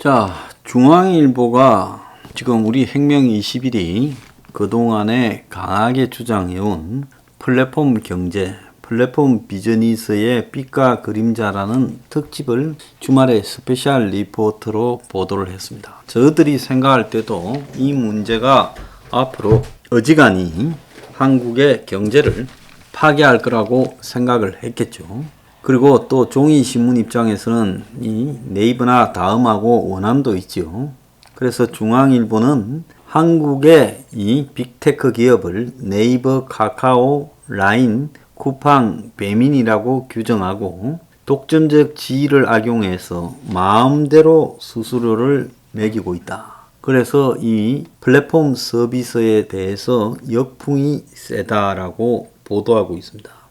자, 중앙일보가 지금 우리 혁명 20일이 그동안에 강하게 주장해온 플랫폼 경제, 플랫폼 비즈니스의 빛과 그림자라는 특집을 주말에 스페셜 리포트로 보도를 했습니다. 저들이 생각할 때도 이 문제가 앞으로 어지간히 한국의 경제를 파괴할 거라고 생각을 했겠죠. 그리고 또 종이신문 입장에서는 이 네이버나 다음하고 원함도 있죠. 그래서 중앙일보는 한국의 이 빅테크 기업을 네이버, 카카오, 라인, 쿠팡, 배민이라고 규정하고 독점적 지위를 악용해서 마음대로 수수료를 매기고 있다. 그래서 이 플랫폼 서비스에 대해서 역풍이 세다라고 보도하고 있습니다.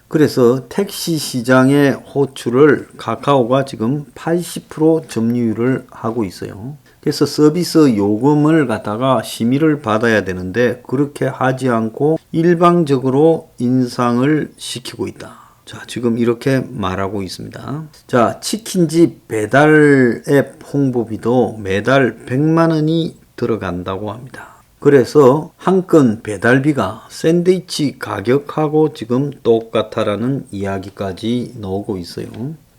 그래서 택시 시장의 호출을 카카오가 지금 80% 점유율을 하고 있어요. 그래서 서비스 요금을 갖다가 심의를 받아야 되는데 그렇게 하지 않고 일방적으로 인상을 시키고 있다. 자, 지금 이렇게 말하고 있습니다. 자, 치킨집 배달 앱 홍보비도 매달 100만 원이 들어간다고 합니다. 그래서 한 건 배달비가 샌드위치 가격하고 지금 똑같다라는 이야기까지 나오고 있어요.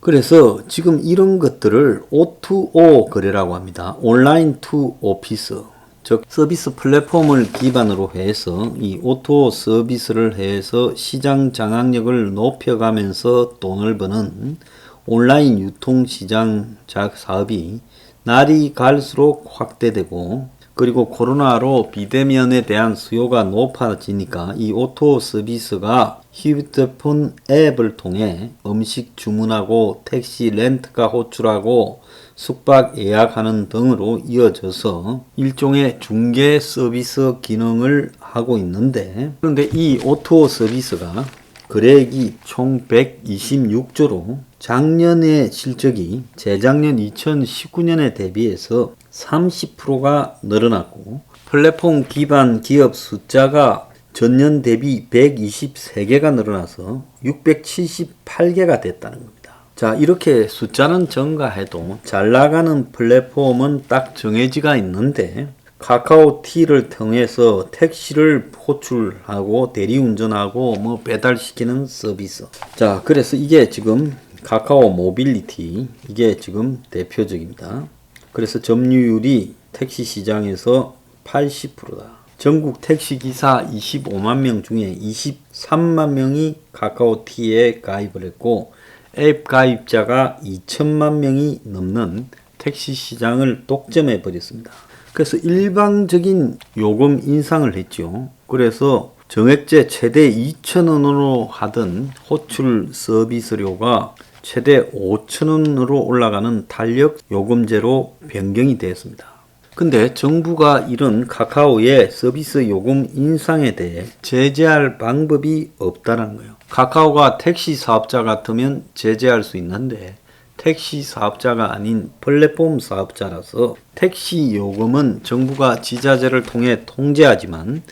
그래서 지금 이런 것들을 O2O 거래라고 합니다. 온라인 투 오피스. 즉 서비스 플랫폼을 기반으로 해서 이 O2O 서비스를 해서 시장 장악력을 높여가면서 돈을 버는 온라인 유통시장 사업이 날이 갈수록 확대되고 그리고 코로나로 비대면에 대한 수요가 높아지니까 이 O2O 서비스가 휴대폰 앱을 통해 음식 주문하고 택시 렌트카 호출하고 숙박 예약하는 등으로 이어져서 일종의 중개 서비스 기능을 하고 있는데 그런데 이 O2O 서비스가 거래액이 총 126조로 작년의 실적이 재작년 2019년에 대비해서 30%가 늘어났고 플랫폼 기반 기업 숫자가 전년 대비 123개가 늘어나서 678개가 됐다는 겁니다. 자, 이렇게 숫자는 증가해도 잘 나가는 플랫폼은 딱 정해지가 있는데 카카오티를 통해서 택시를 호출하고 대리운전하고 뭐 배달시키는 서비스. 자, 그래서 이게 지금 카카오 모빌리티 이게 지금 대표적입니다. 그래서 점유율이 택시 시장에서 80%다. 전국 택시기사 25만 명 중에 23만 명이 카카오티에 가입을 했고 앱 가입자가 2천만 명이 넘는 택시 시장을 독점해 버렸습니다. 그래서 일방적인 요금 인상을 했죠. 그래서 정액제 최대 2,000원으로 하던 호출 서비스료가 최대 5,000원으로 올라가는 탄력 요금제로 변경이 되었습니다. 근데 정부가 이런 카카오의 서비스 요금 인상에 대해 제재할 방법이 없다는 거예요. 카카오가 택시 사업자 같으면 제재할 수 있는데 택시 사업자가 아닌 플랫폼 사업자라서 택시 요금은 정부가 지자체를 통해 통제하지만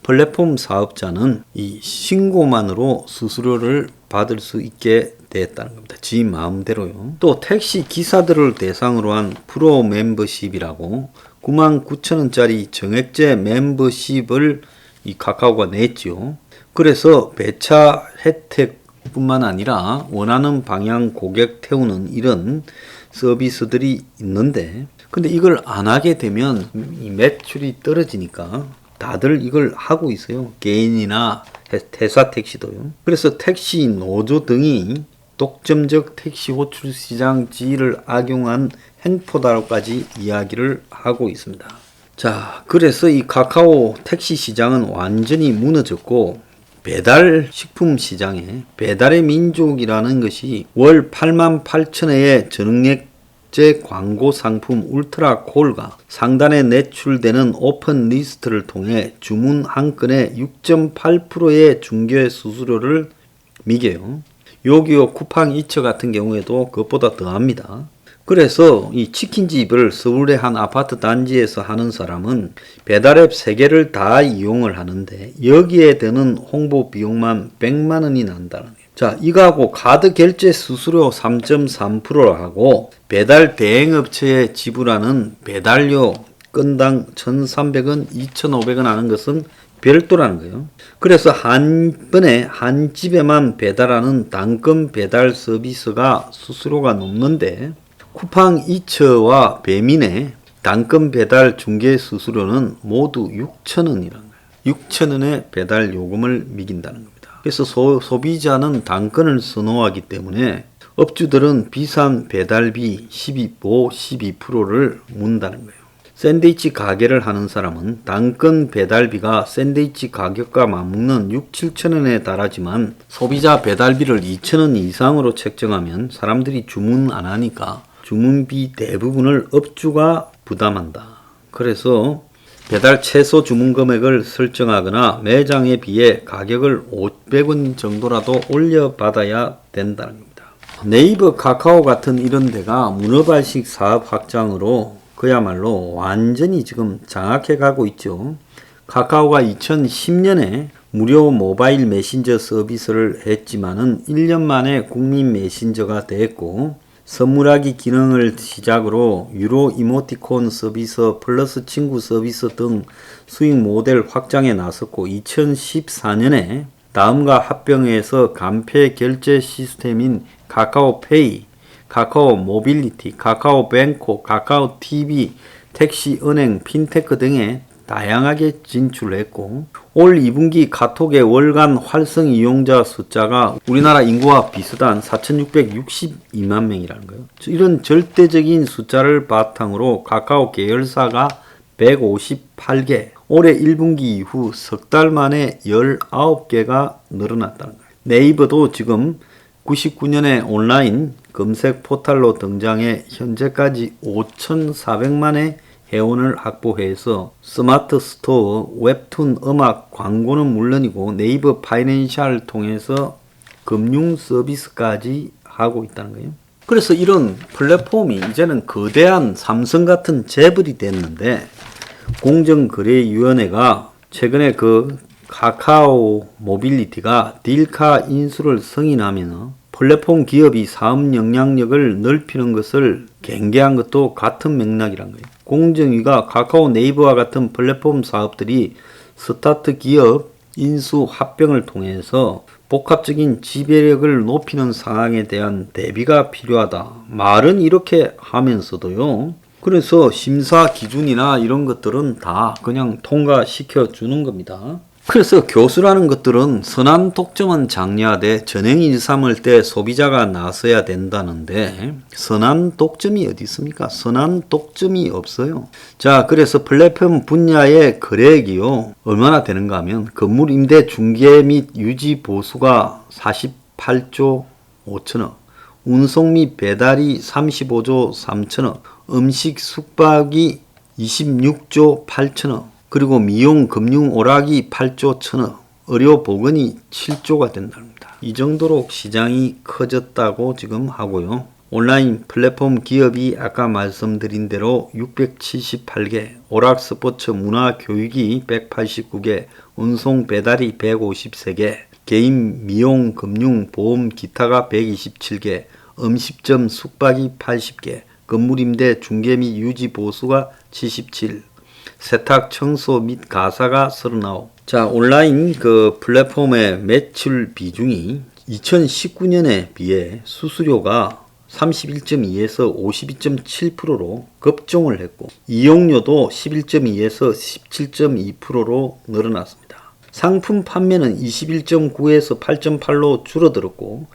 플랫폼 사업자는 이 신고만으로 수수료를 받을 수 있게 됐다는 겁니다. 지 마음대로요. 또 택시 기사들을 대상으로 한 프로 멤버십이라고 99,000원짜리 정액제 멤버십을 이 카카오가 냈죠. 그래서 배차 혜택 뿐만 아니라 원하는 방향 고객 태우는 이런 서비스들이 있는데 근데 이걸 안 하게 되면 이 매출이 떨어지니까 다들 이걸 하고 있어요. 개인이나 회사 택시도요. 그래서 택시 노조 등이 독점적 택시 호출 시장 지위를 악용한 행포다라고까지 이야기를 하고 있습니다. 자, 그래서 이 카카오 택시 시장은 완전히 무너졌고 배달 식품 시장에 배달의 민족이라는 것이 월 88,000회의 전액제 광고 상품 울트라 콜가 상단에 내출되는 오픈 리스트를 통해 주문 한 건에 6.8%의 중개 수수료를 매겨요. 요기요 쿠팡 이처 같은 경우에도 그것보다 더합니다. 그래서 이 치킨집을 서울의 한 아파트 단지에서 하는 사람은 배달앱 3개를 다 이용을 하는데 여기에 드는 홍보 비용만 100만 원이 난다는 거예요. 자, 이거하고 카드 결제 수수료 3.3%하고 배달 대행업체에 지불하는 배달료 건당 1,300원, 2,500원 하는 것은 별도라는 거예요. 그래서 한 번에 한 집에만 배달하는 단건 배달 서비스가 수수료가 높는데 쿠팡 이처와 배민의 단건 배달 중개 수수료는 모두 6,000원이라는 거예요. 6,000원의 배달 요금을 매긴다는 겁니다. 그래서 소비자는 단건을 선호하기 때문에 업주들은 비싼 배달비 12%를 문다는 거예요. 샌드위치 가게를 하는 사람은 단건 배달비가 샌드위치 가격과 맞먹는 6-7천원에 달하지만 소비자 배달비를 2,000원 이상으로 책정하면 사람들이 주문 안 하니까 주문비 대부분을 업주가 부담한다. 그래서 배달 최소 주문 금액을 설정하거나 매장에 비해 가격을 500원 정도라도 올려받아야 된다는 겁니다. 네이버, 카카오 같은 이런 데가 문어발식 사업 확장으로 그야말로 완전히 지금 장악해 가고 있죠. 카카오가 2010년에 무료 모바일 메신저 서비스를 했지만은 1년 만에 국민 메신저가 됐고 선물하기 기능을 시작으로 유로 이모티콘 서비스, 플러스 친구 서비스 등 수익 모델 확장에 나섰고 2014년에 다음과 합병해서 간편 결제 시스템인 카카오페이, 카카오 모빌리티, 카카오 뱅코, 카카오 TV, 택시, 은행, 핀테크 등에 다양하게 진출했고 올 2분기 카톡의 월간 활성 이용자 숫자가 우리나라 인구와 비슷한 4,662만 명이라는 거예요. 이런 절대적인 숫자를 바탕으로 카카오 계열사가 158개, 올해 1분기 이후 석 달 만에 19개가 늘어났다는 거예요. 네이버도 지금 99년에 온라인 검색 포털로 등장해 현재까지 5,400만의 회원을 확보해서 스마트 스토어, 웹툰, 음악, 광고는 물론이고 네이버 파이낸셜을 통해서 금융 서비스까지 하고 있다는 거예요. 그래서 이런 플랫폼이 이제는 거대한 삼성 같은 재벌이 됐는데 공정거래위원회가 최근에 그 카카오 모빌리티가 딜카 인수를 승인하면 플랫폼 기업이 사업 영향력을 넓히는 것을 경계한 것도 같은 맥락이란 거예요. 공정위가 카카오 네이버와 같은 플랫폼 사업들이 스타트 기업 인수 합병을 통해서 복합적인 지배력을 높이는 상황에 대한 대비가 필요하다. 말은 이렇게 하면서도요. 그래서 심사 기준이나 이런 것들은 다 그냥 통과시켜 주는 겁니다. 그래서 교수라는 것들은 선한 독점은 장려하되 전행일 삼을 때 소비자가 나서야 된다는데 선한 독점이 어디 있습니까? 선한 독점이 없어요. 자, 그래서 플랫폼 분야의 거래액이요. 얼마나 되는가 하면 건물 임대 중개 및 유지 보수가 48조 5천억, 운송 및 배달이 35조 3천억, 음식 숙박이 26조 8천억, 그리고 미용, 금융, 오락이 8조 1천억, 의료, 보건이 7조가 된답니다. 이 정도로 시장이 커졌다고 지금 하고요. 온라인 플랫폼 기업이 아까 말씀드린 대로 678개, 오락, 스포츠, 문화, 교육이 189개, 운송, 배달이 153개, 개인, 미용, 금융, 보험, 기타가 127개, 음식점, 숙박이 80개, 건물 임대, 중개 및 유지 보수가 77, 세탁, 청소 및 가사가 39. 자, 온라인 그 플랫폼의 매출 비중이 2019년에 비해 수수료가 31.2에서 52.7%로 급증을 했고 이용료도 11.2에서 17.2%로 늘어났습니다. 상품 판매는 21.9에서 8.8로 줄어들었고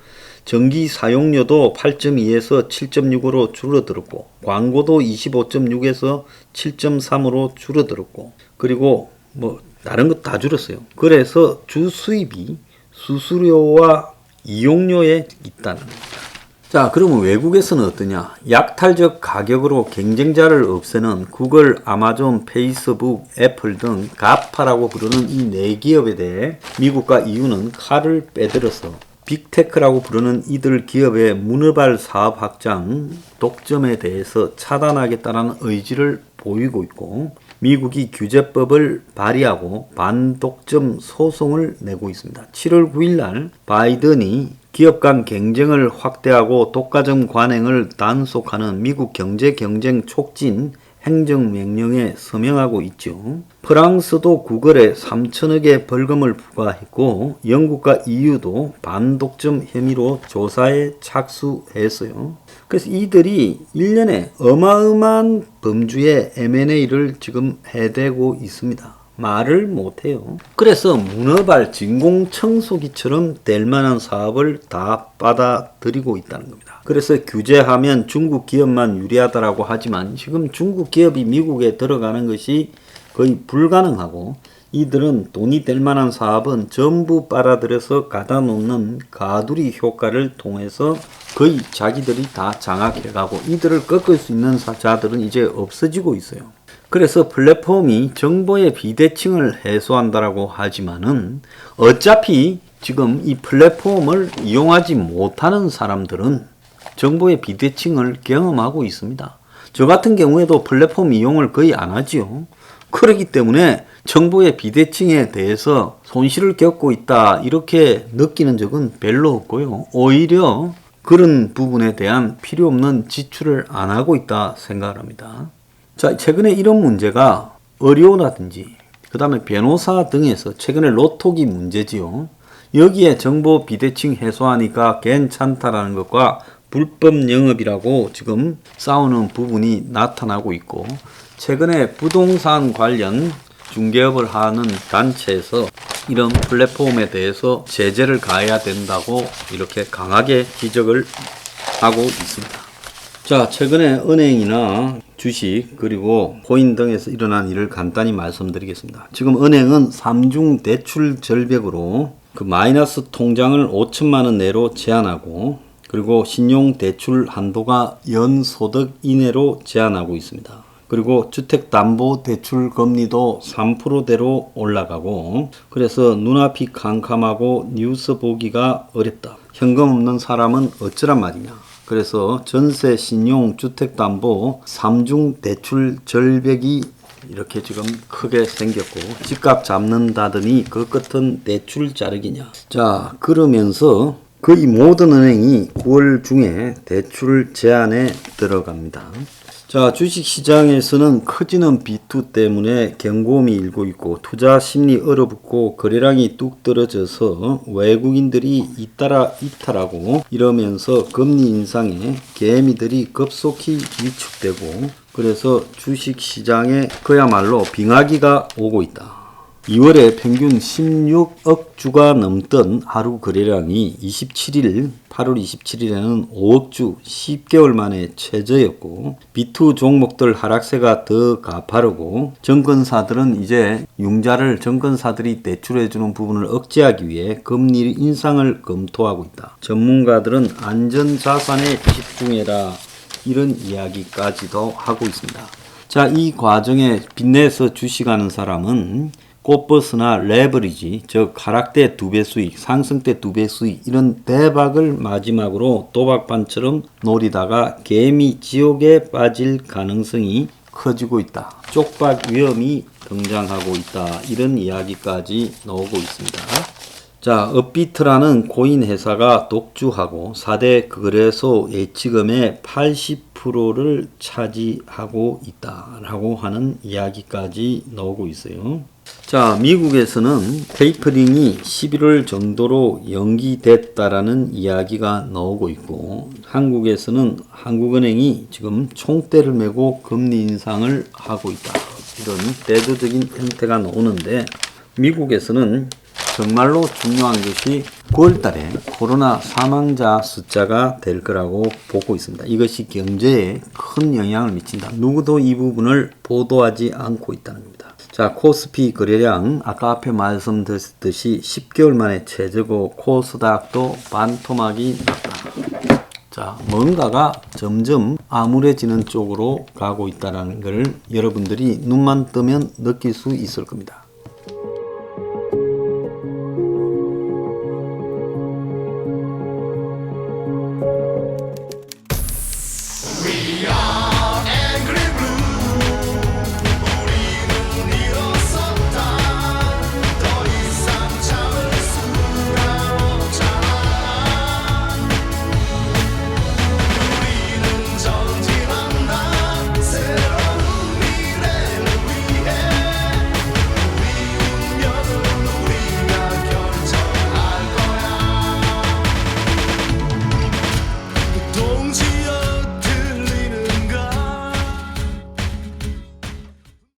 전기 사용료도 8.2에서 7.6으로 줄어들었고 광고도 25.6에서 7.3으로 줄어들었고 그리고 뭐 다른 것 다 줄었어요. 그래서 주 수입이 수수료와 이용료에 있다는 겁니다. 자, 그러면 외국에서는 어떠냐? 약탈적 가격으로 경쟁자를 없애는 구글, 아마존, 페이스북, 애플 등 가파라고 부르는 이 네 기업에 대해 미국과 EU는 칼을 빼들어서 빅테크라고 부르는 이들 기업의 문어발 사업 확장, 독점에 대해서 차단하겠다는 의지를 보이고 있고 미국이 규제법을 발의하고 반독점 소송을 내고 있습니다. 7월 9일 날 바이든이 기업 간 경쟁을 확대하고 독과점 관행을 단속하는 미국 경제 경쟁 촉진 행정명령에 서명하고 있죠. 프랑스도 구글에 3천억의 벌금을 부과했고 영국과 EU도 반독점 혐의로 조사에 착수했어요. 그래서 이들이 1년에 어마어마한 범주의 M&A를 지금 해대고 있습니다. 말을 못해요. 그래서 문어발 진공청소기처럼 될 만한 사업을 다 받아들이고 있다는 겁니다. 그래서 규제하면 중국 기업만 유리하다라고 하지만 지금 중국 기업이 미국에 들어가는 것이 거의 불가능하고 이들은 돈이 될 만한 사업은 전부 빨아들여서 가다 놓는 가두리 효과를 통해서 거의 자기들이 다 장악해가고 이들을 꺾을 수 있는 자들은 이제 없어지고 있어요. 그래서 플랫폼이 정보의 비대칭을 해소한다라고 하지만은 어차피 지금 이 플랫폼을 이용하지 못하는 사람들은 정보의 비대칭을 경험하고 있습니다. 저 같은 경우에도 플랫폼 이용을 거의 안 하지요. 그렇기 때문에 정보의 비대칭에 대해서 손실을 겪고 있다 이렇게 느끼는 적은 별로 없고요. 오히려 그런 부분에 대한 필요 없는 지출을 안 하고 있다 생각합니다. 자, 최근에 이런 문제가 의료라든지 그 다음에 변호사 등에서 최근에 로톡이 문제지요. 여기에 정보 비대칭 해소하니까 괜찮다라는 것과 불법 영업이라고 지금 싸우는 부분이 나타나고 있고 최근에 부동산 관련 중개업을 하는 단체에서 이런 플랫폼에 대해서 제재를 가해야 된다고 이렇게 강하게 지적을 하고 있습니다. 자, 최근에 은행이나 주식 그리고 코인 등에서 일어난 일을 간단히 말씀드리겠습니다. 지금 은행은 3중 대출 절벽으로 그 마이너스 통장을 5천만 원 내로 제한하고 그리고 신용 대출 한도가 연소득 이내로 제한하고 있습니다. 그리고 주택담보대출 금리도 3%대로 올라가고 그래서 눈앞이 캄캄하고 뉴스 보기가 어렵다. 현금 없는 사람은 어쩌란 말이냐. 그래서 전세, 신용, 주택담보 3중 대출 절벽이 이렇게 지금 크게 생겼고 집값 잡는다더니 그 끝은 대출 자르기냐. 자, 그러면서 거의 모든 은행이 9월 중에 대출 제한에 들어갑니다. 자, 주식시장에서는 커지는 비투 때문에 경고음이 일고 있고 투자 심리 얼어붙고 거래량이 뚝 떨어져서 외국인들이 잇따라 이탈하고 이러면서 금리 인상에 개미들이 급속히 위축되고 그래서 주식시장에 그야말로 빙하기가 오고 있다. 2월에 평균 16억 주가 넘던 하루 거래량이 8월 27일에는 5억 주 10개월 만에 최저였고 B2 종목들 하락세가 더 가파르고 정권사들은 이제 융자를 정권사들이 대출해주는 부분을 억제하기 위해 금리 인상을 검토하고 있다. 전문가들은 안전자산에 집중해라 이런 이야기까지도 하고 있습니다. 자, 이 과정에 빚내서 주식하는 사람은 꽃버스나 레버리지, 즉 하락 때 2배 수익, 상승 때 2배 수익 이런 대박을 마지막으로 도박판처럼 노리다가 개미 지옥에 빠질 가능성이 커지고 있다. 쪽박 위험이 등장하고 있다. 이런 이야기까지 나오고 있습니다. 자, 업비트라는 코인 회사가 독주하고 4대 거래소 예치금의 80%를 차지하고 있다라고 하는 이야기까지 나오고 있어요. 자, 미국에서는 테이퍼링이 11월 정도로 연기됐다라는 이야기가 나오고 있고 한국에서는 한국은행이 지금 총대를 메고 금리 인상을 하고 있다. 이런 대조적인 형태가 나오는데 미국에서는 정말로 중요한 것이 9월 달에 코로나 사망자 숫자가 될 거라고 보고 있습니다. 이것이 경제에 큰 영향을 미친다. 누구도 이 부분을 보도하지 않고 있다는 겁니다. 자, 코스피 거래량 아까 앞에 말씀드렸듯이 10개월 만에 최저고 코스닥도 반토막이 났다. 자, 뭔가가 점점 암울해지는 쪽으로 가고 있다는 걸 여러분들이 눈만 뜨면 느낄 수 있을 겁니다.